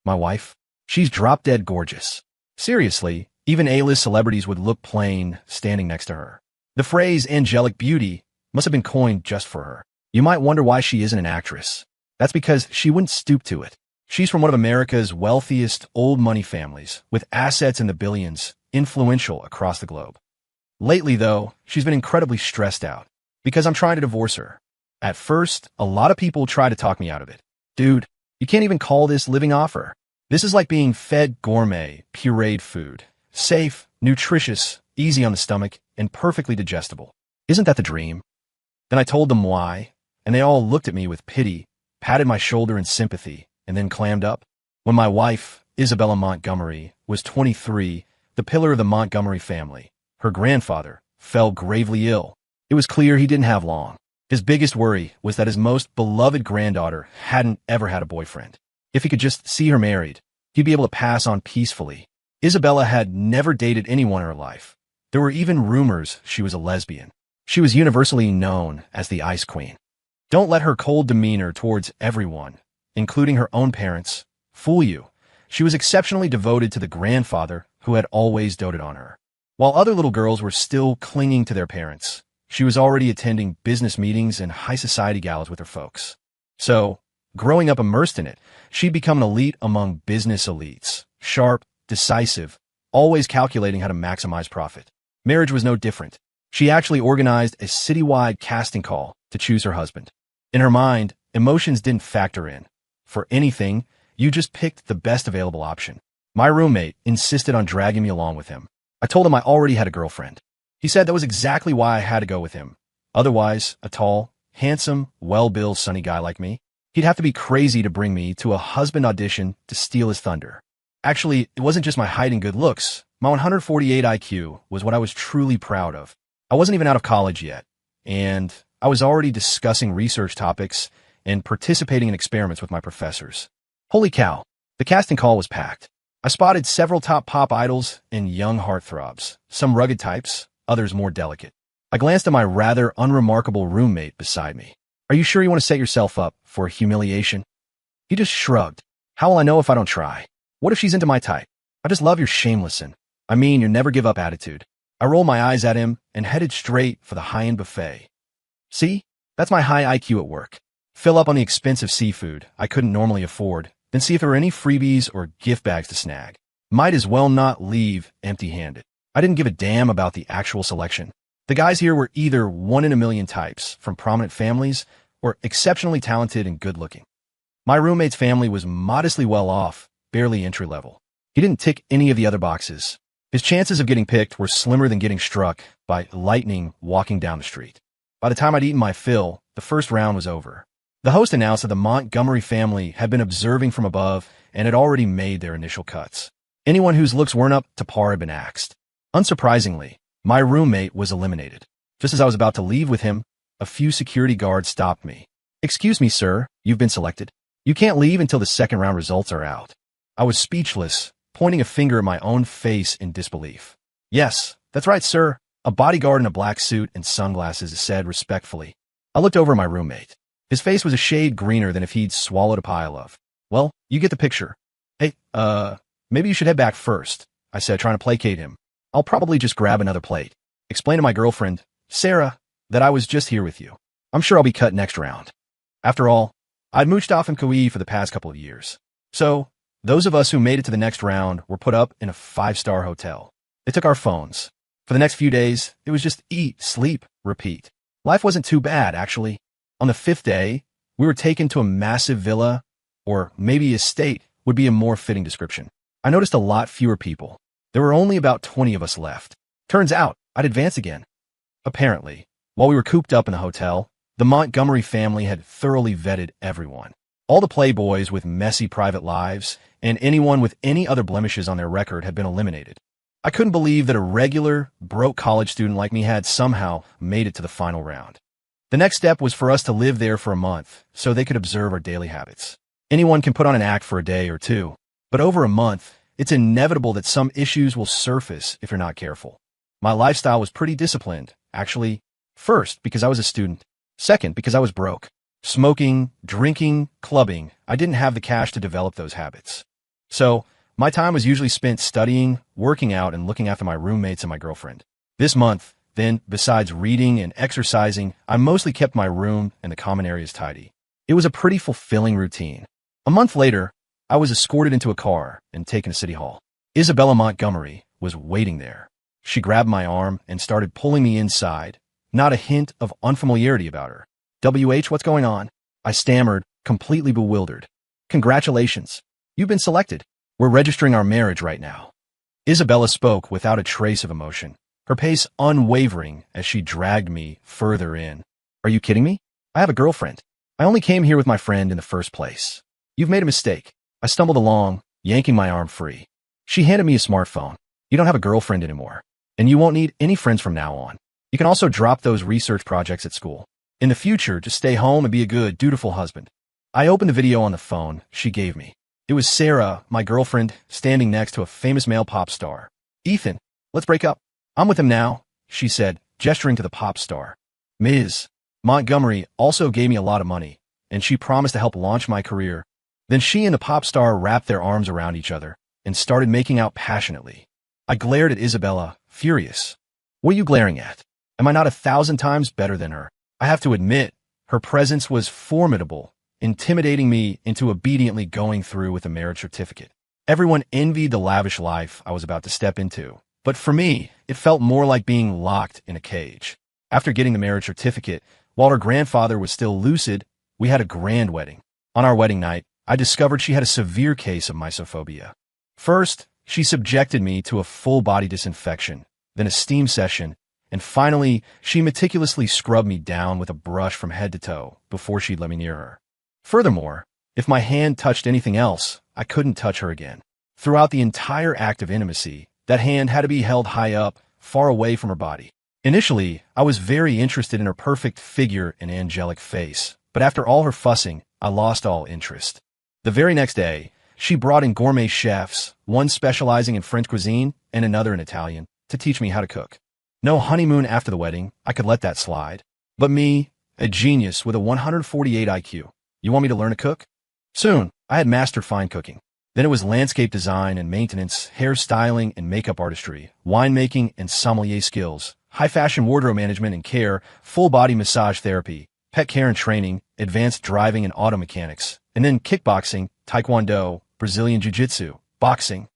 My wife? She's drop-dead gorgeous. Seriously, even A-list celebrities would look plain standing next to her. The phrase angelic beauty must have been coined just for her. You might wonder why she isn't an actress. That's because she wouldn't stoop to it. She's from one of America's wealthiest old money families, with assets in the billions, influential across the globe. Lately, though, she's been incredibly stressed out because I'm trying to divorce her. At first, a lot of people try to talk me out of it. Dude, you can't even call this living off her. This is like being fed gourmet, pureed food. Safe, nutritious, easy on the stomach, and perfectly digestible. Isn't that the dream? Then I told them why, and they all looked at me with pity, patted my shoulder in sympathy, and then clammed up. When my wife, Isabella Montgomery, was 23, the pillar of the Montgomery family, her grandfather, fell gravely ill. It was clear he didn't have long. His biggest worry was that his most beloved granddaughter hadn't ever had a boyfriend. If he could just see her married, he'd be able to pass on peacefully. Isabella had never dated anyone in her life. There were even rumors she was a lesbian. She was universally known as the Ice Queen. Don't let her cold demeanor towards everyone, including her own parents, fool you. She was exceptionally devoted to the grandfather who had always doted on her. While other little girls were still clinging to their parents, she was already attending business meetings and high society galas with her folks. So, growing up immersed in it, she'd become an elite among business elites, sharp, decisive, always calculating how to maximize profit. Marriage was no different. She actually organized a citywide casting call to choose her husband. In her mind, emotions didn't factor in. For anything, you just picked the best available option. My roommate insisted on dragging me along with him. I told him I already had a girlfriend. He said that was exactly why I had to go with him. Otherwise, a tall, handsome, well-built, sunny guy like me, he'd have to be crazy to bring me to a husband audition to steal his thunder. Actually, it wasn't just my height and good looks. My 148 IQ was what I was truly proud of. I wasn't even out of college yet, and I was already discussing research topics and participating in experiments with my professors. Holy cow, the casting call was packed. I spotted several top pop idols and young heartthrobs, some rugged types, others more delicate. I glanced at my rather unremarkable roommate beside me. Are you sure you want to set yourself up for humiliation? He just shrugged. How will I know if I don't try? What if she's into my type? I just love your shameless and, your never give up attitude. I rolled my eyes at him and headed straight for the high-end buffet. See? That's my high IQ at work. Fill up on the expensive seafood I couldn't normally afford, then see if there were any freebies or gift bags to snag. Might as well not leave empty-handed. I didn't give a damn about the actual selection. The guys here were either one in a million types from prominent families or exceptionally talented and good-looking. My roommate's family was modestly well off, barely entry-level. He didn't tick any of the other boxes. His chances of getting picked were slimmer than getting struck by lightning walking down the street. By the time I'd eaten my fill, the first round was over. The host announced that the Montgomery family had been observing from above and had already made their initial cuts. Anyone whose looks weren't up to par had been axed. Unsurprisingly, my roommate was eliminated. Just as I was about to leave with him, a few security guards stopped me. "Excuse me, sir, you've been selected. You can't leave until the second round results are out." I was speechless, pointing a finger at my own face in disbelief. "Yes, that's right, sir," a bodyguard in a black suit and sunglasses said respectfully. I looked over at my roommate. His face was a shade greener than if he'd swallowed a pile of. "Well, you get the picture." "Hey, maybe you should head back first," I said, trying to placate him. "I'll probably just grab another plate. Explain to my girlfriend, Sarah, that I was just here with you. I'm sure I'll be cut next round." After all, I'd mooched off in Kauai for the past couple of years. So, those of us who made it to the next round were put up in a 5-star hotel. They took our phones. For the next few days, it was just eat, sleep, repeat. Life wasn't too bad, actually. On the 5th day, we were taken to a massive villa, or maybe estate would be a more fitting description. I noticed a lot fewer people. There were only about 20 of us left. Turns out, I'd advance again. Apparently, while we were cooped up in the hotel, the Montgomery family had thoroughly vetted everyone. All the playboys with messy private lives and anyone with any other blemishes on their record had been eliminated. I couldn't believe that a regular, broke college student like me had somehow made it to the final round. The next step was for us to live there for a month so they could observe our daily habits. Anyone can put on an act for a day or two, but over a month, it's inevitable that some issues will surface if you're not careful. My lifestyle was pretty disciplined, actually. First, because I was a student. Second, because I was broke. Smoking, drinking, clubbing, I didn't have the cash to develop those habits. So, my time was usually spent studying, working out, and looking after my roommates and my girlfriend. This month, then, besides reading and exercising, I mostly kept my room and the common areas tidy. It was a pretty fulfilling routine. A month later, I was escorted into a car and taken to City Hall. Isabella Montgomery was waiting there. She grabbed my arm and started pulling me inside, not a hint of unfamiliarity about her. What's going on? I stammered, completely bewildered. Congratulations. You've been selected. We're registering our marriage right now. Isabella spoke without a trace of emotion, her pace unwavering as she dragged me further in. Are you kidding me? I have a girlfriend. I only came here with my friend in the first place. You've made a mistake. I stumbled along, yanking my arm free. She handed me a smartphone. You don't have a girlfriend anymore, and you won't need any friends from now on. You can also drop those research projects at school. In the future, just stay home and be a good, dutiful husband. I opened the video on the phone she gave me. It was Sarah, my girlfriend, standing next to a famous male pop star. Ethan, let's break up. I'm with him now, she said, gesturing to the pop star. Ms. Montgomery also gave me a lot of money, and she promised to help launch my career. Then she and the pop star wrapped their arms around each other and started making out passionately. I glared at Isabella, furious. What are you glaring at? Am I not 1,000 times better than her? I have to admit, her presence was formidable, intimidating me into obediently going through with a marriage certificate. Everyone envied the lavish life I was about to step into, but for me, it felt more like being locked in a cage. After getting the marriage certificate, while her grandfather was still lucid, we had a grand wedding. On our wedding night, I discovered she had a severe case of mysophobia. First, she subjected me to a full-body disinfection, then a steam session, and finally, she meticulously scrubbed me down with a brush from head to toe before she'd let me near her. Furthermore, if my hand touched anything else, I couldn't touch her again. Throughout the entire act of intimacy, that hand had to be held high up, far away from her body. Initially, I was very interested in her perfect figure and angelic face, but after all her fussing, I lost all interest. The very next day, she brought in gourmet chefs, one specializing in French cuisine and another in Italian, to teach me how to cook. No honeymoon after the wedding, I could let that slide. But me, a genius with a 148 IQ, you want me to learn to cook? Soon, I had mastered fine cooking. Then it was landscape design and maintenance, hairstyling and makeup artistry, winemaking and sommelier skills, high-fashion wardrobe management and care, full-body massage therapy, pet care and training, advanced driving and auto mechanics, and then kickboxing, taekwondo, Brazilian jiu-jitsu, boxing.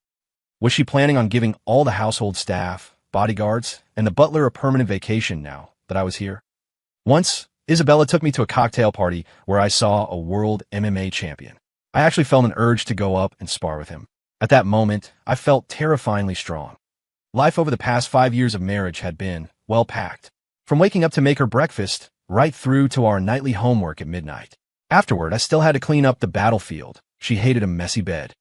Was she planning on giving all the household staff, bodyguards, and the butler a permanent vacation now that I was here? Once, Isabella took me to a cocktail party where I saw a world MMA champion. I actually felt an urge to go up and spar with him. At that moment, I felt terrifyingly strong. Life over the past 5 years of marriage had been well-packed. From waking up to make her breakfast, right through to our nightly homework at midnight. Afterward, I still had to clean up the battlefield. She hated a messy bed.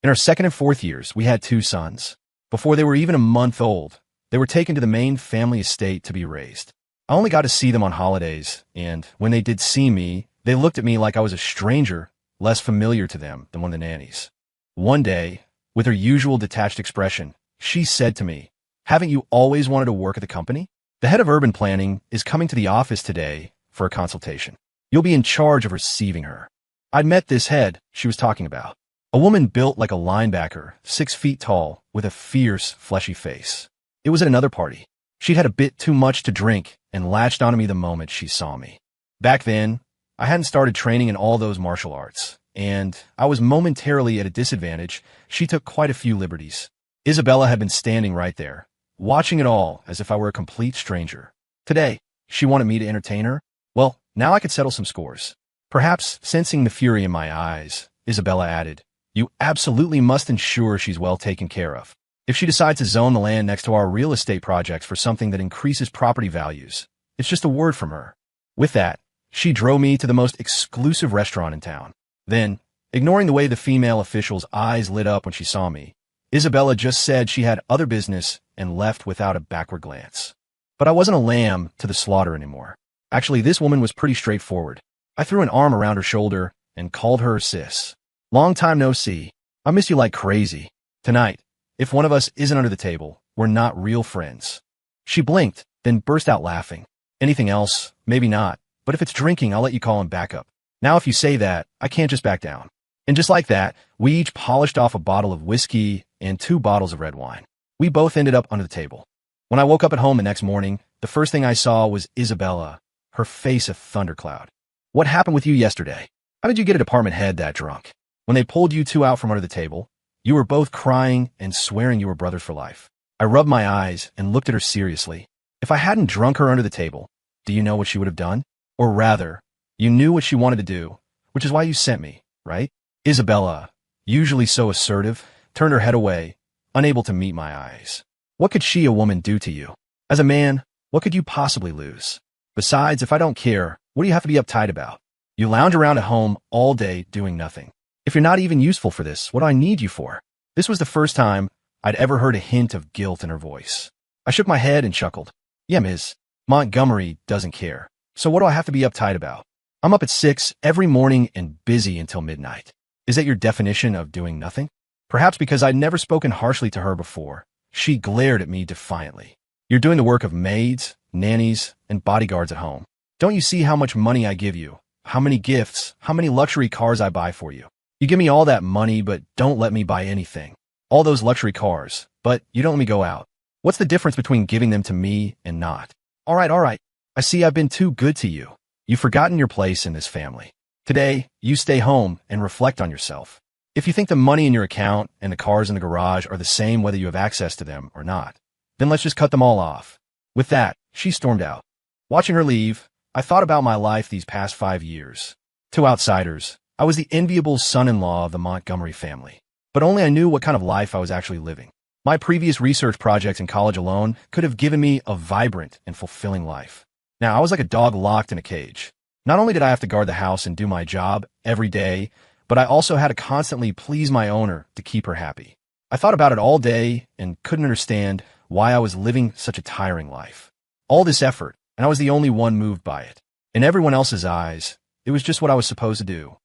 In our second and fourth years, we had 2 sons. Before they were even a month old, they were taken to the main family estate to be raised. I only got to see them on holidays, and when they did see me, they looked at me like I was a stranger, less familiar to them than one of the nannies. One day, with her usual detached expression, she said to me, "Haven't you always wanted to work at the company? The head of urban planning is coming to the office today for a consultation. You'll be in charge of receiving her." I'd met this head she was talking about. A woman built like a linebacker, 6 feet tall, with a fierce, fleshy face. It was at another party. She'd had a bit too much to drink and latched onto me the moment she saw me. Back then, I hadn't started training in all those martial arts, and I was momentarily at a disadvantage. She took quite a few liberties. Isabella had been standing right there, watching it all as if I were a complete stranger. Today, she wanted me to entertain her. Well, now I could settle some scores. Perhaps sensing the fury in my eyes, Isabella added, "You absolutely must ensure she's well taken care of. If she decides to zone the land next to our real estate projects for something that increases property values, it's just a word from her." With that, she drove me to the most exclusive restaurant in town. Then, ignoring the way the female official's eyes lit up when she saw me, Isabella just said she had other business and left without a backward glance. But I wasn't a lamb to the slaughter anymore. Actually, this woman was pretty straightforward. I threw an arm around her shoulder and called her sis. "Long time no see. I miss you like crazy. Tonight, if one of us isn't under the table, we're not real friends." She blinked, then burst out laughing. "Anything else? Maybe not. But if it's drinking, I'll let you call him back up. Now if you say that, I can't just back down." And just like that, we each polished off a bottle of whiskey and 2 bottles of red wine. We both ended up under the table. When I woke up at home the next morning, the first thing I saw was Isabella, her face a thundercloud. What happened with you yesterday? How did you get a department head that drunk? When they pulled you 2 out from under the table, you were both crying and swearing you were brothers for life. I rubbed my eyes and looked at her seriously. If I hadn't drunk her under the table, do you know what she would have done? Or rather, you knew what she wanted to do, which is why you sent me, right? Isabella, usually so assertive, turned her head away, unable to meet my eyes. What could she, a woman, do to you? As a man, what could you possibly lose? Besides, if I don't care, what do you have to be uptight about? You lounge around at home all day doing nothing. If you're not even useful for this, what do I need you for? This was the first time I'd ever heard a hint of guilt in her voice. I shook my head and chuckled. Yeah, Ms. Montgomery doesn't care. So what do I have to be uptight about? I'm up at 6 every morning and busy until midnight. Is that your definition of doing nothing? Perhaps because I'd never spoken harshly to her before, she glared at me defiantly. You're doing the work of maids, nannies, and bodyguards at home. Don't you see how much money I give you? How many gifts, how many luxury cars I buy for you? You give me all that money, but don't let me buy anything. All those luxury cars, but you don't let me go out. What's the difference between giving them to me and not? All right. I see I've been too good to you. You've forgotten your place in this family. Today, you stay home and reflect on yourself. If you think the money in your account and the cars in the garage are the same whether you have access to them or not, then let's just cut them all off. With that, she stormed out. Watching her leave, I thought about my life these past 5 years. To outsiders, I was the enviable son-in-law of the Montgomery family. But only I knew what kind of life I was actually living. My previous research projects in college alone could have given me a vibrant and fulfilling life. Now, I was like a dog locked in a cage. Not only did I have to guard the house and do my job every day, but I also had to constantly please my owner to keep her happy. I thought about it all day and couldn't understand why I was living such a tiring life. All this effort, and I was the only one moved by it. In everyone else's eyes, it was just what I was supposed to do.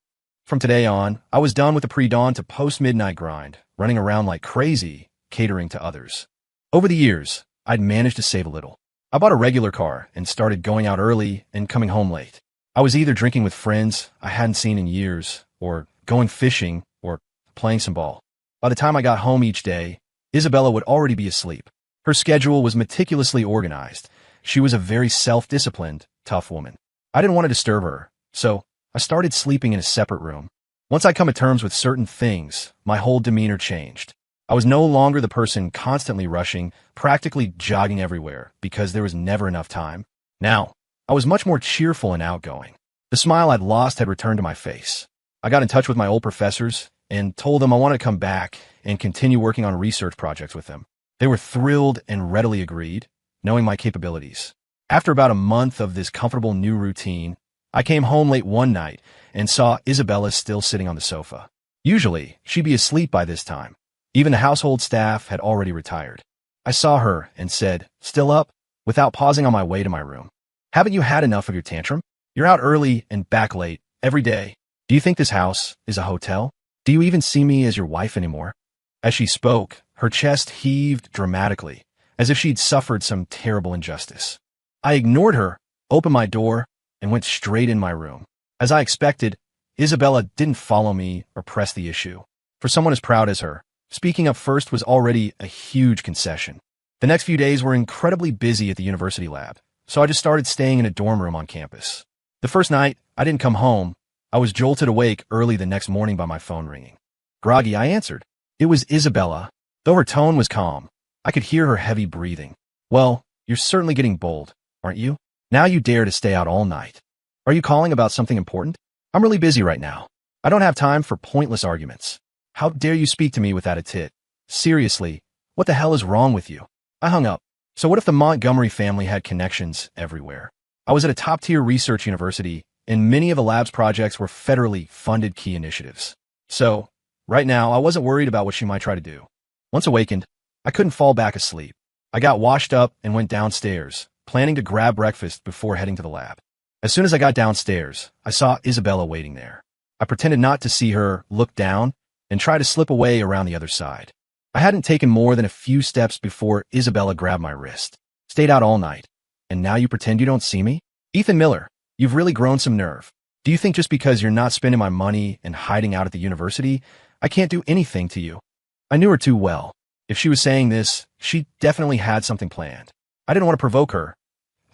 From today on, I was done with the pre-dawn to post-midnight grind, running around like crazy, catering to others. Over the years, I'd managed to save a little. I bought a regular car and started going out early and coming home late. I was either drinking with friends I hadn't seen in years, or going fishing, or playing some ball. By the time I got home each day, Isabella would already be asleep. Her schedule was meticulously organized. She was a very self-disciplined, tough woman. I didn't want to disturb her, so I started sleeping in a separate room. Once I come to terms with certain things, my whole demeanor changed. I was no longer the person constantly rushing, practically jogging everywhere, because there was never enough time. Now, I was much more cheerful and outgoing. The smile I'd lost had returned to my face. I got in touch with my old professors and told them I wanted to come back and continue working on research projects with them. They were thrilled and readily agreed, knowing my capabilities. After about a month of this comfortable new routine, I came home late one night and saw Isabella still sitting on the sofa. Usually, she'd be asleep by this time. Even the household staff had already retired. I saw her and said, "Still up?" without pausing on my way to my room. "Haven't you had enough of your tantrum? You're out early and back late every day. Do you think this house is a hotel? Do you even see me as your wife anymore?" As she spoke, her chest heaved dramatically, as if she'd suffered some terrible injustice. I ignored her, opened my door, and went straight in my room. As I expected, Isabella didn't follow me or press the issue. For someone as proud as her, speaking up first was already a huge concession. The next few days were incredibly busy at the university lab, so I just started staying in a dorm room on campus. The first night, I didn't come home. I was jolted awake early the next morning by my phone ringing. Groggy, I answered. It was Isabella. Though her tone was calm, I could hear her heavy breathing. "Well, you're certainly getting bold, aren't you? Now you dare to stay out all night. Are you calling about something important? I'm really busy right now. I don't have time for pointless arguments. How dare you speak to me with that tit? Seriously, what the hell is wrong with you?" I hung up. So what if the Montgomery family had connections everywhere? I was at a top-tier research university, and many of the lab's projects were federally funded key initiatives. So, right now, I wasn't worried about what she might try to do. Once awakened, I couldn't fall back asleep. I got washed up and went downstairs, planning to grab breakfast before heading to the lab. As soon as I got downstairs, I saw Isabella waiting there. I pretended not to see her, looked down, and tried to slip away around the other side. I hadn't taken more than a few steps before Isabella grabbed my wrist. "Stayed out all night, and now you pretend you don't see me? Ethan Miller, you've really grown some nerve. Do you think just because you're not spending my money and hiding out at the university, I can't do anything to you? I knew her too well. If she was saying this, she definitely had something planned. I didn't want to provoke her.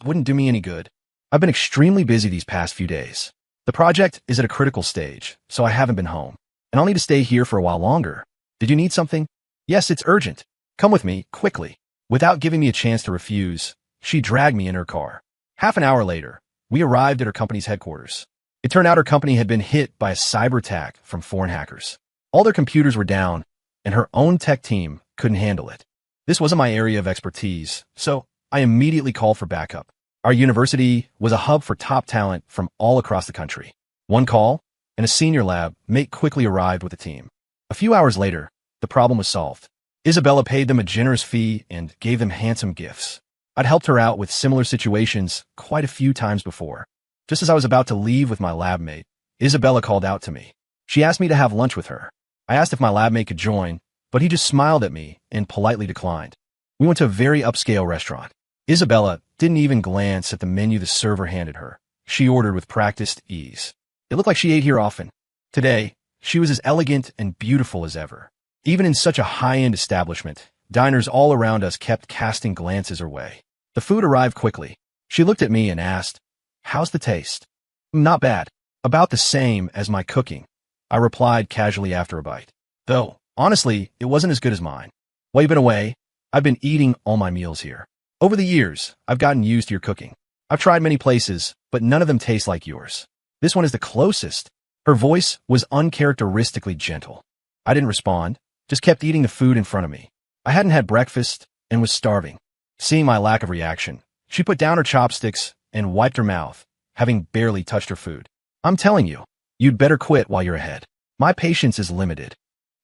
It wouldn't do me any good. I've been extremely busy these past few days. The project is at a critical stage, so I haven't been home. And I'll need to stay here for a while longer. Did you need something? Yes, it's urgent. Come with me, quickly. Without giving me a chance to refuse, she dragged me in her car. Half an hour later, we arrived at her company's headquarters. It turned out her company had been hit by a cyber attack from foreign hackers. All their computers were down, and her own tech team couldn't handle it. This wasn't my area of expertise, so I immediately called for backup. Our university was a hub for top talent from all across the country. One call, and a senior lab mate quickly arrived with a team. A few hours later, the problem was solved. Isabella paid them a generous fee and gave them handsome gifts. I'd helped her out with similar situations quite a few times before. Just as I was about to leave with my lab mate, Isabella called out to me. She asked me to have lunch with her. I asked if my lab mate could join, but he just smiled at me and politely declined. We went to a very upscale restaurant. Isabella didn't even glance at the menu the server handed her. She ordered with practiced ease. It looked like she ate here often. Today, she was as elegant and beautiful as ever. Even in such a high-end establishment, diners all around us kept casting glances her way. The food arrived quickly. She looked at me and asked, "How's the taste?" "Not bad. About the same as my cooking," I replied casually after a bite. Though, honestly, it wasn't as good as mine. While you've been away, I've been eating all my meals here. Over the years, I've gotten used to your cooking. I've tried many places, but none of them taste like yours. This one is the closest. Her voice was uncharacteristically gentle. I didn't respond, just kept eating the food in front of me. I hadn't had breakfast and was starving. Seeing my lack of reaction, she put down her chopsticks and wiped her mouth, having barely touched her food. "I'm telling you, you'd better quit while you're ahead. My patience is limited."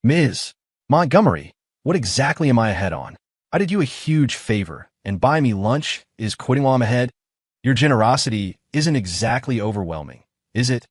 "Ms. Montgomery, what exactly am I ahead on? I did you a huge favor, and buying me lunch is quitting while I'm ahead? Your generosity isn't exactly overwhelming, is it?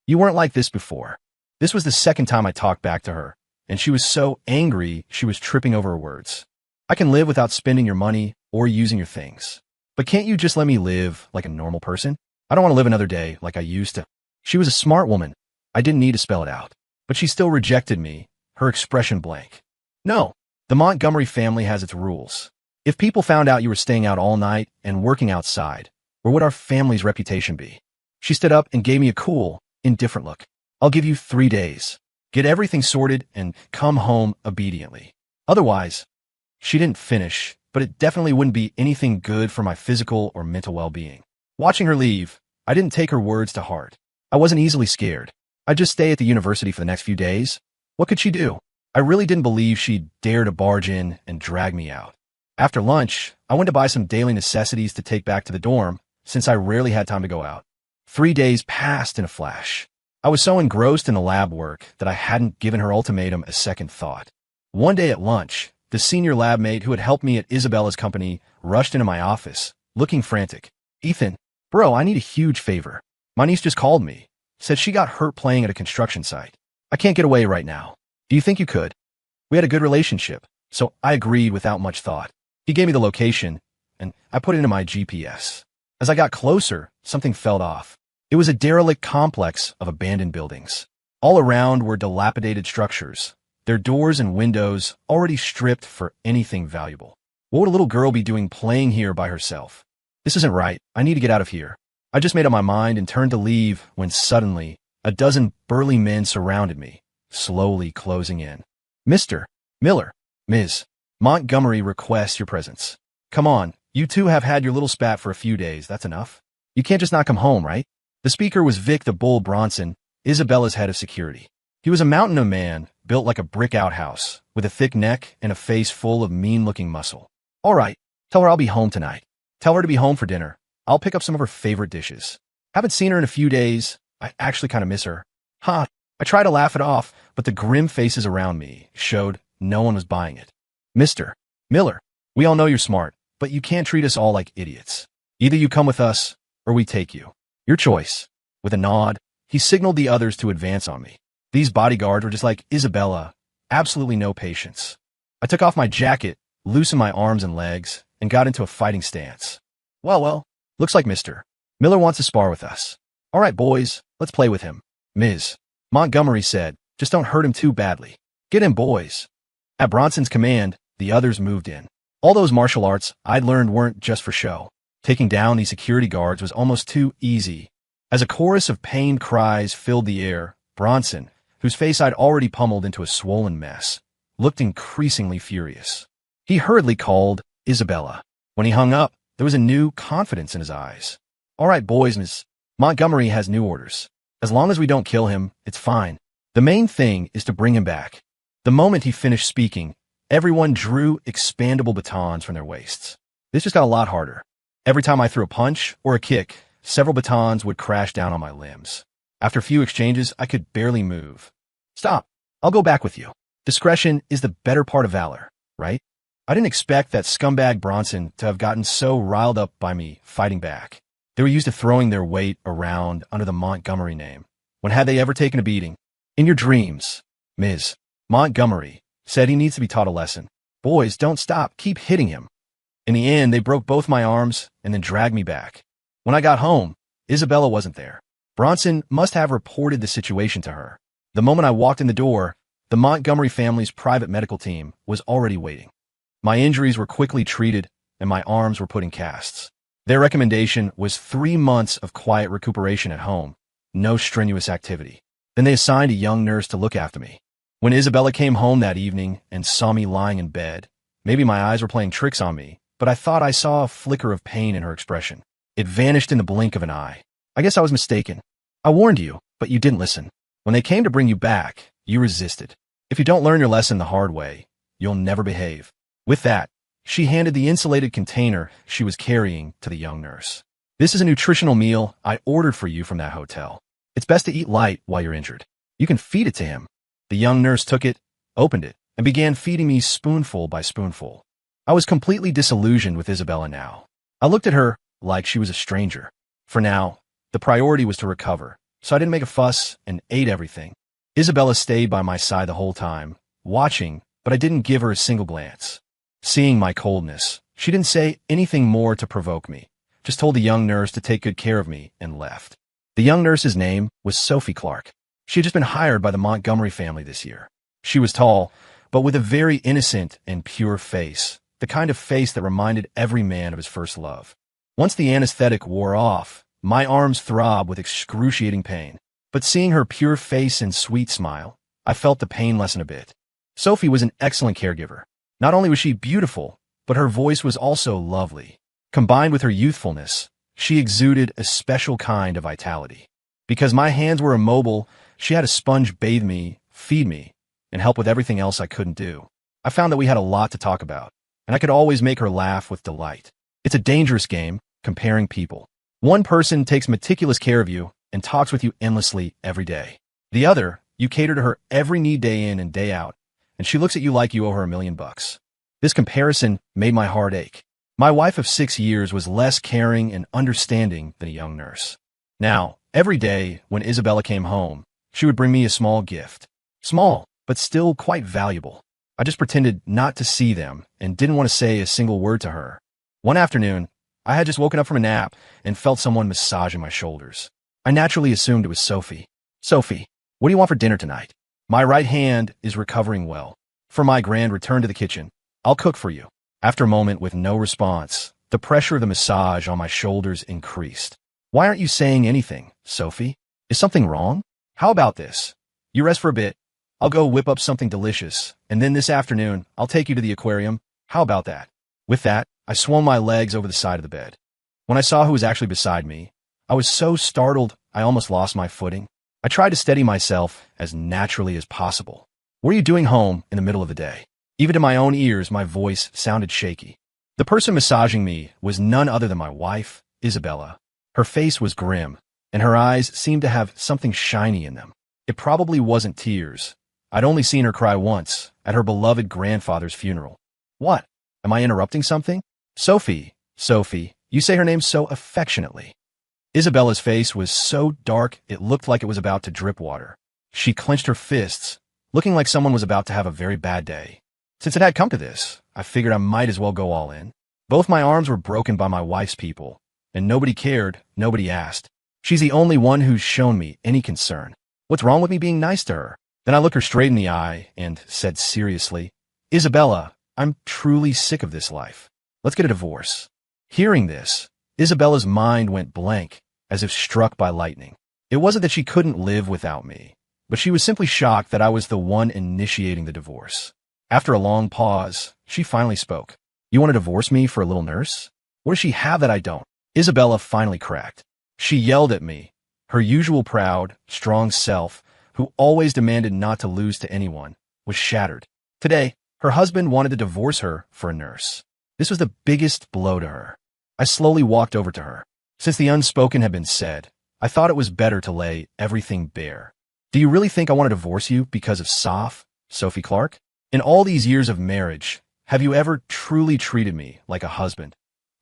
You weren't like this before." This was the second time I talked back to her, and she was so angry she was tripping over her words. "I can live without spending your money or using your things. But can't you just let me live like a normal person? I don't want to live another day like I used to." She was a smart woman. I didn't need to spell it out. But she still rejected me, her expression blank. "No, the Montgomery family has its rules. If people found out you were staying out all night and working outside, where would our family's reputation be?" She stood up and gave me a cool, indifferent look. "I'll give you 3 days. Get everything sorted and come home obediently. Otherwise," she didn't finish, but it definitely wouldn't be anything good for my physical or mental well-being. Watching her leave, I didn't take her words to heart. I wasn't easily scared. I'd just stay at the university for the next few days. What could she do? I really didn't believe she'd dare to barge in and drag me out. After lunch, I went to buy some daily necessities to take back to the dorm, since I rarely had time to go out. 3 days passed in a flash. I was so engrossed in the lab work that I hadn't given her ultimatum a second thought. One day at lunch, the senior lab mate who had helped me at Isabella's company rushed into my office, looking frantic. "Ethan, bro, I need a huge favor. My niece just called me. Said she got hurt playing at a construction site. I can't get away right now. Do you think you could?" We had a good relationship, so I agreed without much thought. He gave me the location, and I put it into my GPS. As I got closer, something felt off. It was a derelict complex of abandoned buildings. All around were dilapidated structures, their doors and windows already stripped for anything valuable. What would a little girl be doing playing here by herself? This isn't right. I need to get out of here. I just made up my mind and turned to leave when suddenly a dozen burly men surrounded me, slowly closing in. "Mr. Miller, Ms. Montgomery requests your presence. Come on, you two have had your little spat for a few days, that's enough. You can't just not come home, right?" The speaker was Vic the Bull Bronson, Isabella's head of security. He was a mountain of man, built like a brick outhouse, with a thick neck and a face full of mean-looking muscle. "All right, tell her I'll be home tonight. Tell her to be home for dinner. I'll pick up some of her favorite dishes. Haven't seen her in a few days. I actually kind of miss her." Ha! I tried to laugh it off, but the grim faces around me showed no one was buying it. "Mr. Miller, we all know you're smart, but you can't treat us all like idiots. Either you come with us, or we take you. Your choice." With a nod, he signaled the others to advance on me. These bodyguards were just like Isabella, absolutely no patience. I took off my jacket, loosened my arms and legs, and got into a fighting stance. Well, looks like Mr. Miller wants to spar with us. All right, boys, let's play with him. Ms. Montgomery said, just don't hurt him too badly. Get him, boys. At Bronson's command, the others moved in. All those martial arts I'd learned weren't just for show. Taking down these security guards was almost too easy. As a chorus of pained cries filled the air, Bronson, whose face I'd already pummeled into a swollen mess, looked increasingly furious. He hurriedly called Isabella. When he hung up, there was a new confidence in his eyes. All right, boys, Miss Montgomery has new orders. As long as we don't kill him, it's fine. The main thing is to bring him back. The moment he finished speaking, everyone drew expandable batons from their waists. This just got a lot harder. Every time I threw a punch or a kick, several batons would crash down on my limbs. After a few exchanges, I could barely move. Stop. I'll go back with you. Discretion is the better part of valor, right? I didn't expect that scumbag Bronson to have gotten so riled up by me fighting back. They were used to throwing their weight around under the Montgomery name. When had they ever taken a beating? In your dreams, Ms. Montgomery said he needs to be taught a lesson. Boys, don't stop. Keep hitting him. In the end, they broke both my arms and then dragged me back. When I got home, Isabella wasn't there. Bronson must have reported the situation to her. The moment I walked in the door, the Montgomery family's private medical team was already waiting. My injuries were quickly treated and my arms were put in casts. Their recommendation was 3 months of quiet recuperation at home, no strenuous activity. Then they assigned a young nurse to look after me. When Isabella came home that evening and saw me lying in bed, maybe my eyes were playing tricks on me, but I thought I saw a flicker of pain in her expression. It vanished in the blink of an eye. I guess I was mistaken. I warned you, but you didn't listen. When they came to bring you back, you resisted. If you don't learn your lesson the hard way, you'll never behave. With that, she handed the insulated container she was carrying to the young nurse. This is a nutritional meal I ordered for you from that hotel. It's best to eat light while you're injured. You can feed it to him. The young nurse took it, opened it, and began feeding me spoonful by spoonful. I was completely disillusioned with Isabella now. I looked at her like she was a stranger. For now, the priority was to recover, so I didn't make a fuss and ate everything. Isabella stayed by my side the whole time, watching, but I didn't give her a single glance. Seeing my coldness, she didn't say anything more to provoke me, just told the young nurse to take good care of me and left. The young nurse's name was Sophie Clark. She had just been hired by the Montgomery family this year. She was tall, but with a very innocent and pure face, the kind of face that reminded every man of his first love. Once the anesthetic wore off, my arms throbbed with excruciating pain. But seeing her pure face and sweet smile, I felt the pain lessen a bit. Sophie was an excellent caregiver. Not only was she beautiful, but her voice was also lovely. Combined with her youthfulness, she exuded a special kind of vitality. Because my hands were immobile, she had a sponge bathe me, feed me, and help with everything else I couldn't do. I found that we had a lot to talk about, and I could always make her laugh with delight. It's a dangerous game, comparing people. One person takes meticulous care of you and talks with you endlessly every day. The other, you cater to her every need day in and day out, and she looks at you like you owe her $1 million. This comparison made my heart ache. My wife of 6 years was less caring and understanding than a young nurse. Now, every day when Isabella came home, she would bring me a small gift. Small, but still quite valuable. I just pretended not to see them and didn't want to say a single word to her. One afternoon, I had just woken up from a nap and felt someone massaging my shoulders. I naturally assumed it was Sophie. Sophie, what do you want for dinner tonight? My right hand is recovering well. For my grand return to the kitchen, I'll cook for you. After a moment with no response, the pressure of the massage on my shoulders increased. Why aren't you saying anything, Sophie? Is something wrong? How about this? You rest for a bit. I'll go whip up something delicious, and then this afternoon, I'll take you to the aquarium. How about that? With that, I swung my legs over the side of the bed. When I saw who was actually beside me, I was so startled I almost lost my footing. I tried to steady myself as naturally as possible. What are you doing home in the middle of the day? Even to my own ears, my voice sounded shaky. The person massaging me was none other than my wife, Isabella. Her face was grim, and her eyes seemed to have something shiny in them. It probably wasn't tears. I'd only seen her cry once, at her beloved grandfather's funeral. What? Am I interrupting something? Sophie, you say her name so affectionately. Isabella's face was so dark it looked like it was about to drip water. She clenched her fists, looking like someone was about to have a very bad day. Since it had come to this, I figured I might as well go all in. Both my arms were broken by my wife's people, and nobody cared, nobody asked. She's the only one who's shown me any concern. What's wrong with me being nice to her? Then I looked her straight in the eye and said seriously, Isabella, I'm truly sick of this life. Let's get a divorce. Hearing this, Isabella's mind went blank, as if struck by lightning. It wasn't that she couldn't live without me, but she was simply shocked that I was the one initiating the divorce. After a long pause, she finally spoke. You want to divorce me for a little nurse? What does she have that I don't? Isabella finally cracked. She yelled at me, her usual proud, strong self, who always demanded not to lose to anyone, was shattered. Today, her husband wanted to divorce her for a nurse. This was the biggest blow to her. I slowly walked over to her. Since the unspoken had been said, I thought it was better to lay everything bare. Do you really think I want to divorce you because of Sophie Clark? In all these years of marriage, have you ever truly treated me like a husband?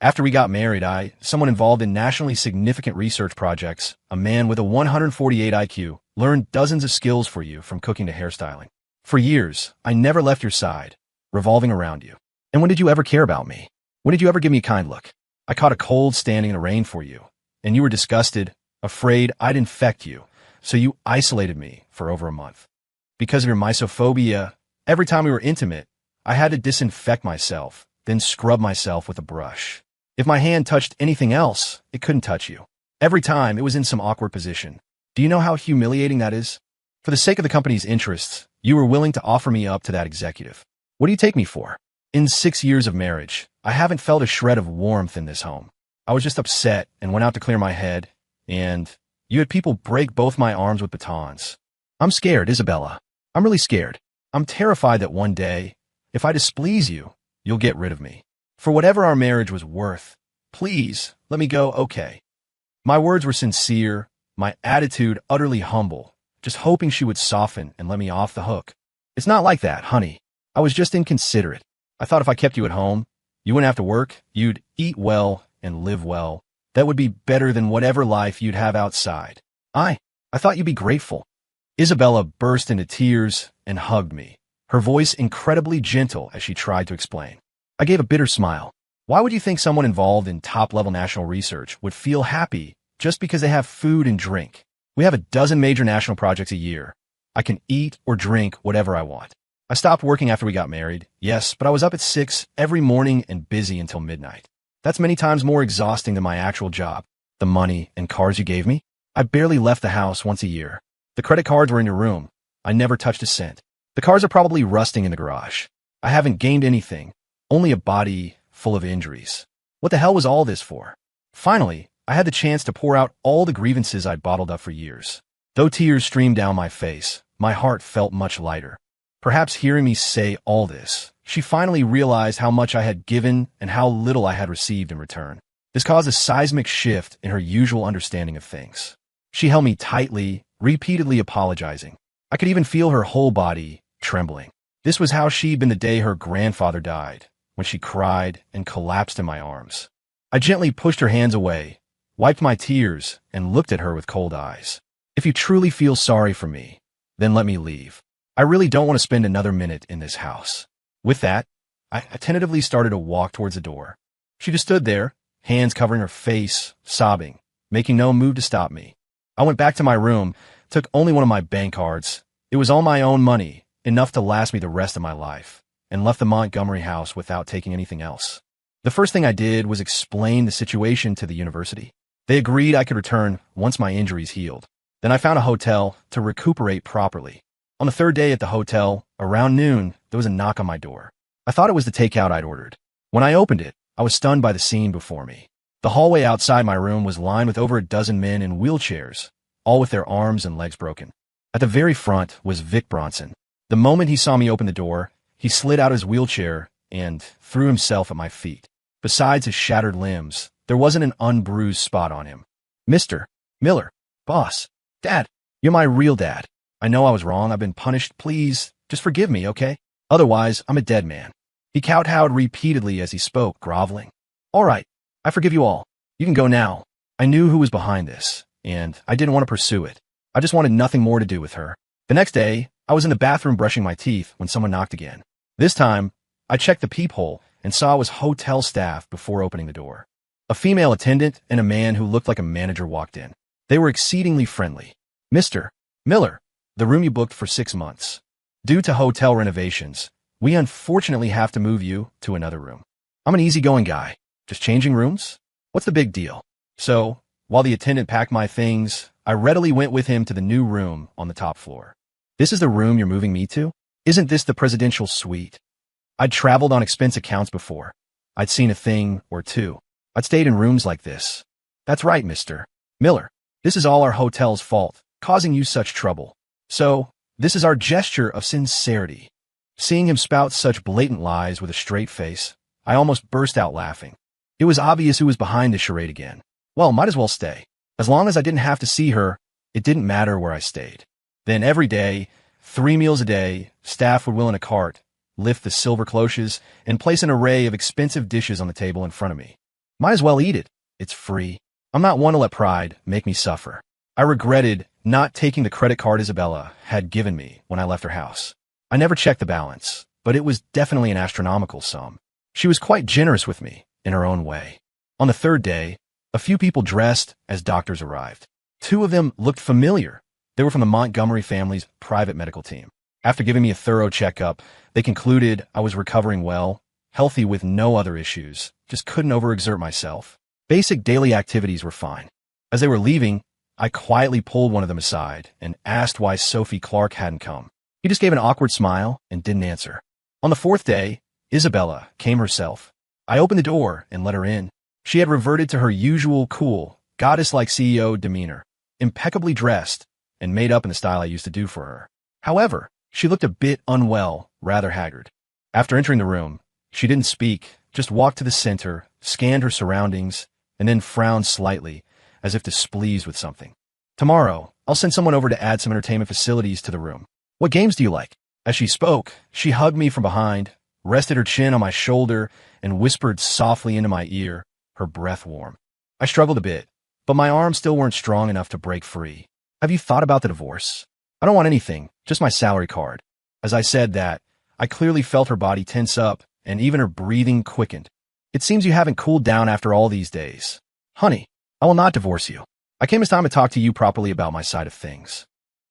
After we got married, someone involved in nationally significant research projects, a man with a 148 IQ, learned dozens of skills for you from cooking to hairstyling. For years, I never left your side, revolving around you. And when did you ever care about me? When did you ever give me a kind look? I caught a cold standing in the rain for you, and you were disgusted, afraid I'd infect you, so you isolated me for over a month. Because of your misophobia, every time we were intimate, I had to disinfect myself, then scrub myself with a brush. If my hand touched anything else, it couldn't touch you. Every time, it was in some awkward position. Do you know how humiliating that is? For the sake of the company's interests, you were willing to offer me up to that executive. What do you take me for? In 6 years of marriage, I haven't felt a shred of warmth in this home. I was just upset and went out to clear my head, and you had people break both my arms with batons. I'm scared, Isabella. I'm really scared. I'm terrified that one day, if I displease you, you'll get rid of me. For whatever our marriage was worth, please let me go, okay? My words were sincere, my attitude utterly humble, just hoping she would soften and let me off the hook. It's not like that, honey. I was just inconsiderate. I thought if I kept you at home, you wouldn't have to work, you'd eat well and live well. That would be better than whatever life you'd have outside. I thought you'd be grateful. Isabella burst into tears and hugged me, her voice incredibly gentle as she tried to explain. I gave a bitter smile. Why would you think someone involved in top-level national research would feel happy just because they have food and drink? We have a dozen major national projects a year. I can eat or drink whatever I want. I stopped working after we got married, yes, but I was up at 6 every morning and busy until midnight. That's many times more exhausting than my actual job. The money and cars you gave me? I barely left the house once a year. The credit cards were in your room. I never touched a cent. The cars are probably rusting in the garage. I haven't gained anything, only a body full of injuries. What the hell was all this for? Finally, I had the chance to pour out all the grievances I'd bottled up for years. Though tears streamed down my face, my heart felt much lighter. Perhaps hearing me say all this, she finally realized how much I had given and how little I had received in return. This caused a seismic shift in her usual understanding of things. She held me tightly, repeatedly apologizing. I could even feel her whole body trembling. This was how she'd been the day her grandfather died, when she cried and collapsed in my arms. I gently pushed her hands away, wiped my tears, and looked at her with cold eyes. If you truly feel sorry for me, then let me leave. I really don't want to spend another minute in this house. With that, I tentatively started to walk towards the door. She just stood there, hands covering her face, sobbing, making no move to stop me. I went back to my room, took only one of my bank cards. It was all my own money, enough to last me the rest of my life, and left the Montgomery house without taking anything else. The first thing I did was explain the situation to the university. They agreed I could return once my injuries healed. Then I found a hotel to recuperate properly. On the third day at the hotel, around noon, there was a knock on my door. I thought it was the takeout I'd ordered. When I opened it, I was stunned by the scene before me. The hallway outside my room was lined with over a dozen men in wheelchairs, all with their arms and legs broken. At the very front was Vic Bronson. The moment he saw me open the door, he slid out his wheelchair and threw himself at my feet. Besides his shattered limbs, there wasn't an unbruised spot on him. Mr. Miller, boss, Dad, you're my real dad. I know I was wrong. I've been punished. Please, just forgive me, okay? Otherwise, I'm a dead man. He kowtowed repeatedly as he spoke, groveling. All right, I forgive you all. You can go now. I knew who was behind this, and I didn't want to pursue it. I just wanted nothing more to do with her. The next day, I was in the bathroom brushing my teeth when someone knocked again. This time, I checked the peephole and saw it was hotel staff before opening the door. A female attendant and a man who looked like a manager walked in. They were exceedingly friendly. Mr. Miller, the room you booked for 6 months. Due to hotel renovations, we unfortunately have to move you to another room. I'm an easygoing guy. Just changing rooms? What's the big deal? So, while the attendant packed my things, I readily went with him to the new room on the top floor. This is the room you're moving me to? Isn't this the presidential suite? I'd traveled on expense accounts before. I'd seen a thing or two. I'd stayed in rooms like this. That's right, Mr. Miller. This is all our hotel's fault, causing you such trouble. So, this is our gesture of sincerity. Seeing him spout such blatant lies with a straight face, I almost burst out laughing. It was obvious who was behind this charade again. Well, might as well stay. As long as I didn't have to see her, it didn't matter where I stayed. Then every day, 3 meals a day, staff would wheel in a cart, lift the silver cloches, and place an array of expensive dishes on the table in front of me. Might as well eat it. It's free. I'm not one to let pride make me suffer. I regretted not taking the credit card Isabella had given me when I left her house. I never checked the balance, but it was definitely an astronomical sum. She was quite generous with me, in her own way. On the 3rd day, a few people dressed as doctors arrived. 2 of them looked familiar. They were from the Montgomery family's private medical team. After giving me a thorough checkup, they concluded I was recovering well, healthy with no other issues, just couldn't overexert myself. Basic daily activities were fine. As they were leaving, I quietly pulled one of them aside and asked why Sophie Clark hadn't come. He just gave an awkward smile and didn't answer. On the 4th day, Isabella came herself. I opened the door and let her in. She had reverted to her usual cool, goddess-like CEO demeanor, impeccably dressed and made up in the style I used to do for her. However, she looked a bit unwell, rather haggard. After entering the room, she didn't speak, just walked to the center, scanned her surroundings, and then frowned slightly, as if displeased with something. Tomorrow, I'll send someone over to add some entertainment facilities to the room. What games do you like? As she spoke, she hugged me from behind, rested her chin on my shoulder, and whispered softly into my ear, her breath warm. I struggled a bit, but my arms still weren't strong enough to break free. Have you thought about the divorce? I don't want anything, just my salary card. As I said that, I clearly felt her body tense up, and even her breathing quickened. It seems you haven't cooled down after all these days. Honey, I will not divorce you. I came as time to talk to you properly about my side of things.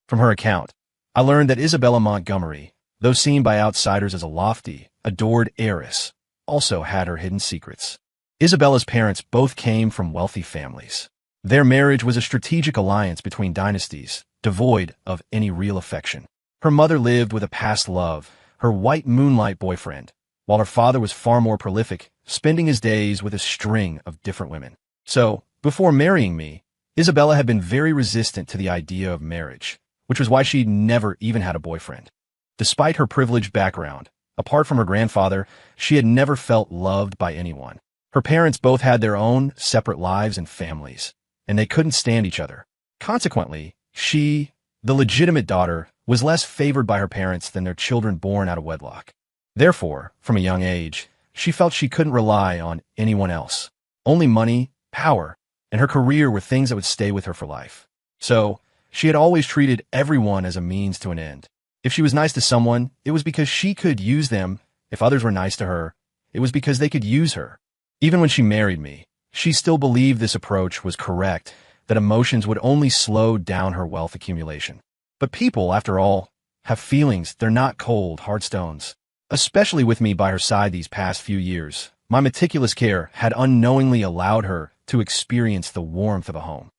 From her account, I learned that Isabella Montgomery, though seen by outsiders as a lofty, adored heiress, also had her hidden secrets. Isabella's parents both came from wealthy families. Their marriage was a strategic alliance between dynasties, devoid of any real affection. Her mother lived with a past love, her white moonlight boyfriend, while her father was far more prolific, spending his days with a string of different women. So, before marrying me, Isabella had been very resistant to the idea of marriage, which was why she'd never even had a boyfriend. Despite her privileged background, apart from her grandfather, she had never felt loved by anyone. Her parents both had their own separate lives and families, and they couldn't stand each other. Consequently, she, the legitimate daughter, was less favored by her parents than their children born out of wedlock. Therefore, from a young age, she felt she couldn't rely on anyone else. Only money, power, and her career were things that would stay with her for life. So, she had always treated everyone as a means to an end. If she was nice to someone, it was because she could use them. If others were nice to her, it was because they could use her. Even when she married me, she still believed this approach was correct, that emotions would only slow down her wealth accumulation. But people, after all, have feelings. They're not cold, hard stones. Especially with me by her side these past few years, my meticulous care had unknowingly allowed her to experience the warmth of a home.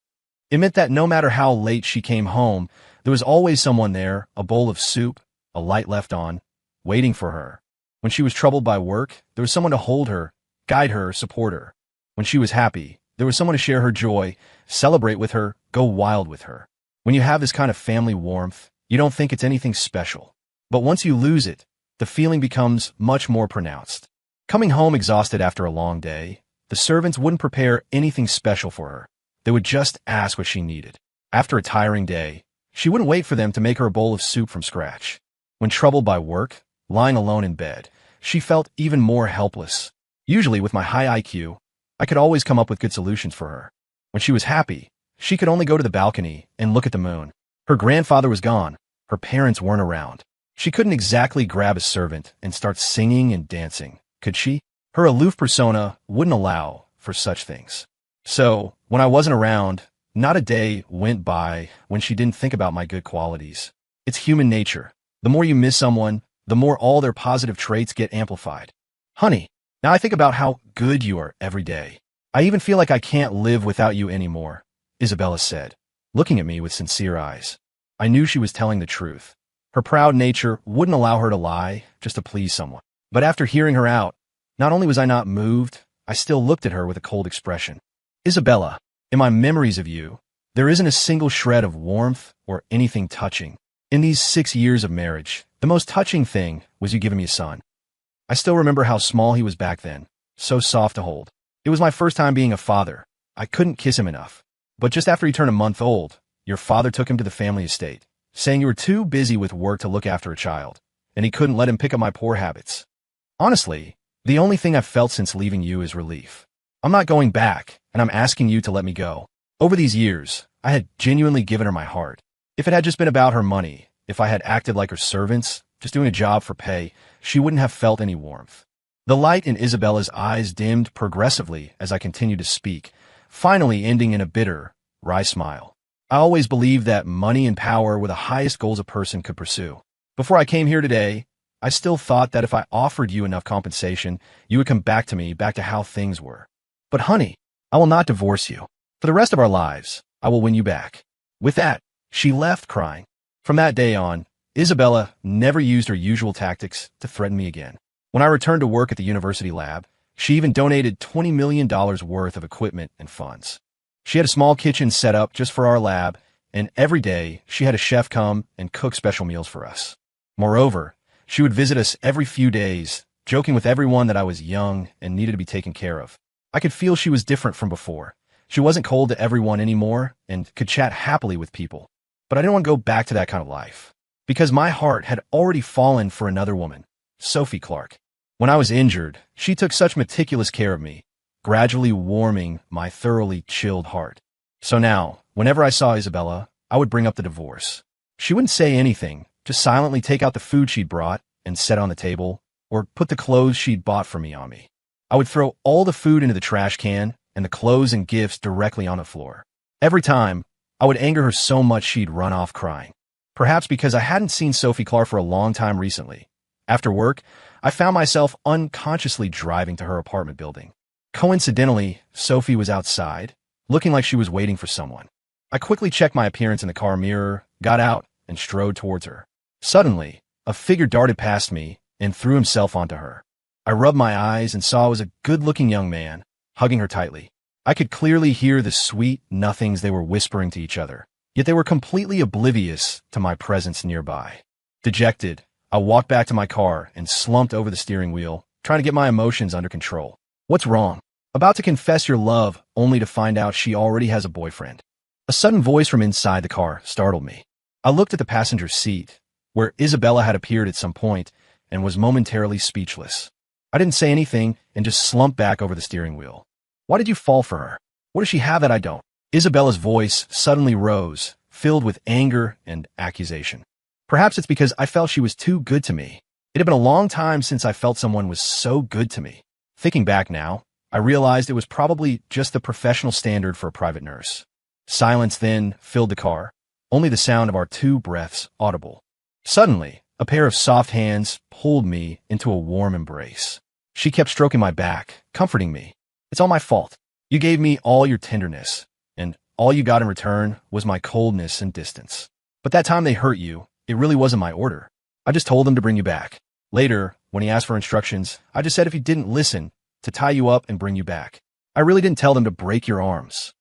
It meant that no matter how late she came home, there was always someone there, a bowl of soup, a light left on, waiting for her. When she was troubled by work, there was someone to hold her, guide her, support her. When she was happy, there was someone to share her joy, celebrate with her, go wild with her. When you have this kind of family warmth, you don't think it's anything special. But once you lose it, the feeling becomes much more pronounced. Coming home exhausted after a long day, the servants wouldn't prepare anything special for her. They would just ask what she needed. After a tiring day, she wouldn't wait for them to make her a bowl of soup from scratch. When troubled by work, lying alone in bed, she felt even more helpless. Usually, with my high IQ, I could always come up with good solutions for her. When she was happy, she could only go to the balcony and look at the moon. Her grandfather was gone. Her parents weren't around. She couldn't exactly grab a servant and start singing and dancing, could she? Her aloof persona wouldn't allow for such things. So, when I wasn't around, not a day went by when she didn't think about my good qualities. It's human nature. The more you miss someone, the more all their positive traits get amplified. Honey, now I think about how good you are every day. I even feel like I can't live without you anymore, Isabella said, looking at me with sincere eyes. I knew she was telling the truth. Her proud nature wouldn't allow her to lie just to please someone. But after hearing her out, not only was I not moved, I still looked at her with a cold expression. Isabella, in my memories of you, there isn't a single shred of warmth or anything touching. In these 6 years of marriage, the most touching thing was you giving me a son. I still remember how small he was back then, so soft to hold. It was my first time being a father. I couldn't kiss him enough. But just after he turned a month old, your father took him to the family estate, saying you were too busy with work to look after a child, and he couldn't let him pick up my poor habits. Honestly, the only thing I've felt since leaving you is relief. I'm not going back, and I'm asking you to let me go. Over these years, I had genuinely given her my heart. If it had just been about her money, if I had acted like her servants, just doing a job for pay, she wouldn't have felt any warmth. The light in Isabella's eyes dimmed progressively as I continued to speak, finally ending in a bitter, wry smile. I always believed that money and power were the highest goals a person could pursue. Before I came here today, I still thought that if I offered you enough compensation, you would come back to me, back to how things were. But honey, I will not divorce you. For the rest of our lives, I will win you back. With that, she left crying. From that day on, Isabella never used her usual tactics to threaten me again. When I returned to work at the university lab, she even donated $20 million worth of equipment and funds. She had a small kitchen set up just for our lab, and every day she had a chef come and cook special meals for us. Moreover, she would visit us every few days, joking with everyone that I was young and needed to be taken care of. I could feel she was different from before. She wasn't cold to everyone anymore and could chat happily with people. But I didn't want to go back to that kind of life, because my heart had already fallen for another woman, Sophie Clark. When I was injured, she took such meticulous care of me, gradually warming my thoroughly chilled heart. So now, whenever I saw Isabella, I would bring up the divorce. She wouldn't say anything, just silently take out the food she'd brought and set on the table, or put the clothes she'd bought for me on me. I would throw all the food into the trash can and the clothes and gifts directly on the floor. Every time, I would anger her so much she'd run off crying. Perhaps because I hadn't seen Sophie Clark for a long time recently. After work, I found myself unconsciously driving to her apartment building. Coincidentally, Sophie was outside, looking like she was waiting for someone. I quickly checked my appearance in the car mirror, got out, and strode towards her. Suddenly, a figure darted past me and threw himself onto her. I rubbed my eyes and saw it was a good-looking young man, hugging her tightly. I could clearly hear the sweet nothings they were whispering to each other, yet they were completely oblivious to my presence nearby. Dejected, I walked back to my car and slumped over the steering wheel, trying to get my emotions under control. What's wrong? About to confess your love, only to find out she already has a boyfriend. A sudden voice from inside the car startled me. I looked at the passenger seat, where Isabella had appeared at some point, and was momentarily speechless. I didn't say anything and just slumped back over the steering wheel. Why did you fall for her? What does she have that I don't? Isabella's voice suddenly rose, filled with anger and accusation. Perhaps it's because I felt she was too good to me. It had been a long time since I felt someone was so good to me. Thinking back now, I realized it was probably just the professional standard for a private nurse. Silence then filled the car, only the sound of our 2 breaths audible. Suddenly, a pair of soft hands pulled me into a warm embrace. She kept stroking my back, comforting me. It's all my fault. You gave me all your tenderness, and all you got in return was my coldness and distance. But that time they hurt you, it really wasn't my order. I just told them to bring you back. Later, when he asked for instructions, I just said if he didn't listen, to tie you up and bring you back. I really didn't tell them to break your arms.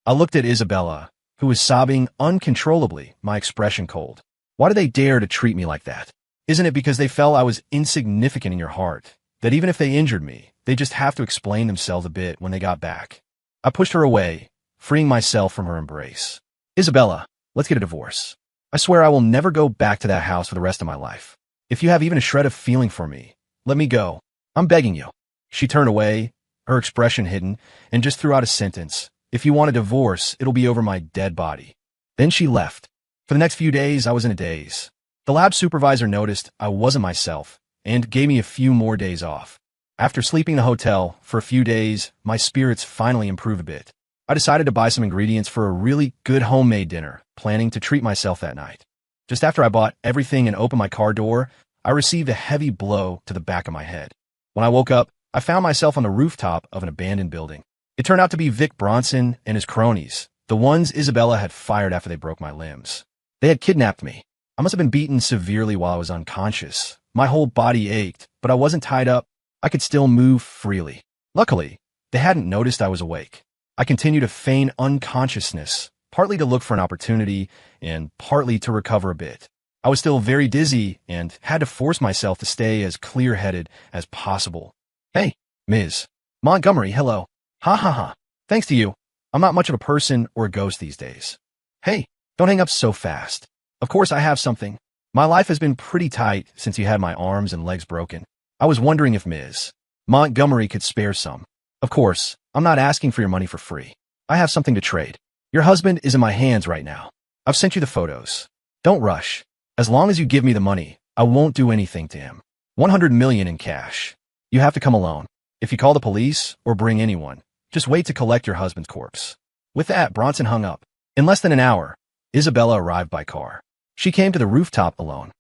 I looked at Isabella, who was sobbing uncontrollably, my expression cold. Why did they dare to treat me like that? Isn't it because they felt I was insignificant in your heart, that even if they injured me, they just have to explain themselves a bit when they got back? I pushed her away, freeing myself from her embrace. Isabella, let's get a divorce. I swear I will never go back to that house for the rest of my life. If you have even a shred of feeling for me, let me go. I'm begging you. She turned away, her expression hidden, and just threw out a sentence. If you want a divorce, it'll be over my dead body. Then she left. For the next few days, I was in a daze. The lab supervisor noticed I wasn't myself and gave me a few more days off. After sleeping in the hotel for a few days, my spirits finally improved a bit. I decided to buy some ingredients for a really good homemade dinner, planning to treat myself that night. Just after I bought everything and opened my car door, I received a heavy blow to the back of my head. When I woke up, I found myself on the rooftop of an abandoned building. It turned out to be Vic Bronson and his cronies, the ones Isabella had fired after they broke my limbs. They had kidnapped me. I must have been beaten severely while I was unconscious. My whole body ached, but I wasn't tied up. I could still move freely. Luckily, they hadn't noticed I was awake. I continued to feign unconsciousness, partly to look for an opportunity and partly to recover a bit. I was still very dizzy and had to force myself to stay as clear-headed as possible. Hey, Ms. Montgomery, hello. Ha ha ha. Thanks to you, I'm not much of a person or a ghost these days. Hey, don't hang up so fast. Of course I have something. My life has been pretty tight since you had my arms and legs broken. I was wondering if Ms. Montgomery could spare some. Of course, I'm not asking for your money for free. I have something to trade. Your husband is in my hands right now. I've sent you the photos. Don't rush. As long as you give me the money, I won't do anything to him. 100 million in cash. You have to come alone. If you call the police or bring anyone, just wait to collect your husband's corpse. With that, Bronson hung up. In less than an hour, Isabella arrived by car. She came to the rooftop alone.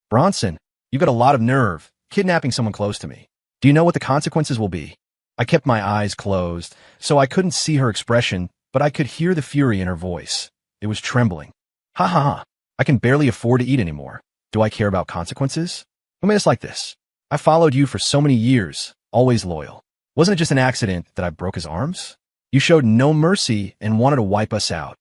Bronson, you got a lot of nerve, kidnapping someone close to me. Do you know what the consequences will be? I kept my eyes closed, so I couldn't see her expression, but I could hear the fury in her voice. It was trembling. Ha ha ha. I can barely afford to eat anymore. Do I care about consequences? Who made us like this? I followed you for so many years, always loyal. Wasn't it just an accident that I broke his arms? You showed no mercy and wanted to wipe us out.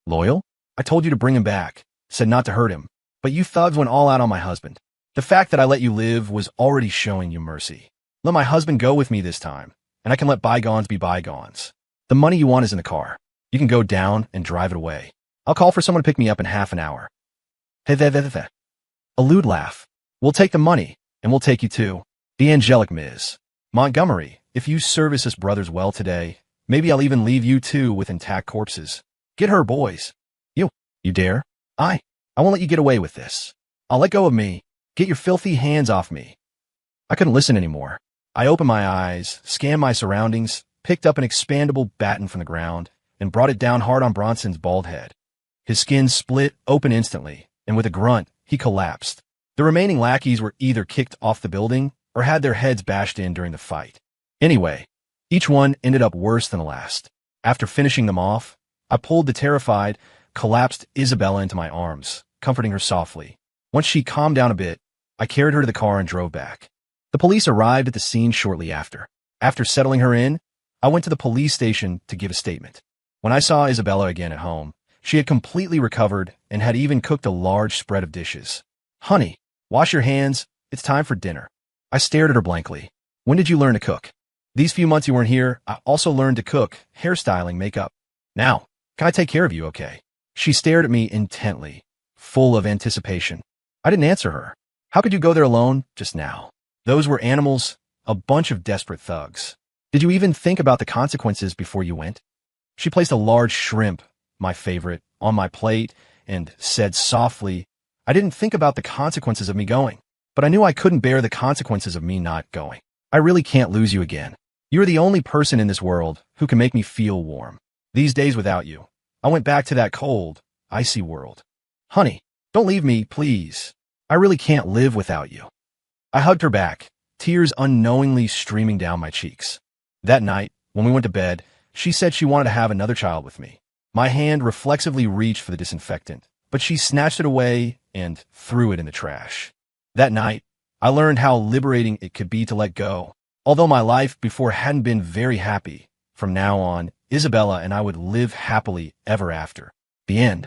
Loyal? I told you to bring him back, said not to hurt him, but you thugs went all out on my husband. The fact that I let you live was already showing you mercy. Let my husband go with me this time, and I can let bygones be bygones. The money you want is in the car. You can go down and drive it away. I'll call for someone to pick me up in half an hour. A lewd laugh. We'll take the money, and we'll take you too. The angelic Ms. Montgomery, if you service us brothers well today, maybe I'll even leave you two with intact corpses. Get her, boys. You dare? I won't let you get away with this. I'll let go of me. Get your filthy hands off me. I couldn't listen anymore. I opened my eyes, scanned my surroundings, picked up an expandable baton from the ground, and brought it down hard on Bronson's bald head. His skin split open instantly, and with a grunt, he collapsed. The remaining lackeys were either kicked off the building or had their heads bashed in during the fight. Anyway, each one ended up worse than the last. After finishing them off, I pulled the terrified, collapsed Isabella into my arms, comforting her softly. Once she calmed down a bit, I carried her to the car and drove back. The police arrived at the scene shortly after. After settling her in, I went to the police station to give a statement. When I saw Isabella again at home, she had completely recovered and had even cooked a large spread of dishes. Honey, wash your hands. It's time for dinner. I stared at her blankly. When did you learn to cook? These few months you weren't here, I also learned to cook, hairstyling, makeup. Now, can I take care of you, okay? She stared at me intently, full of anticipation. I didn't answer her. How could you go there alone just now? Those were animals, a bunch of desperate thugs. Did you even think about the consequences before you went? She placed a large shrimp, my favorite, on my plate and said softly, I didn't think about the consequences of me going, but I knew I couldn't bear the consequences of me not going. I really can't lose you again. You're the only person in this world who can make me feel warm. These days without you, I went back to that cold, icy world. Honey, don't leave me, please. I really can't live without you. I hugged her back, tears unknowingly streaming down my cheeks. That night, when we went to bed, she said she wanted to have another child with me. My hand reflexively reached for the disinfectant, but she snatched it away and threw it in the trash. That night, I learned how liberating it could be to let go. Although my life before hadn't been very happy, from now on, Isabella and I would live happily ever after. The end.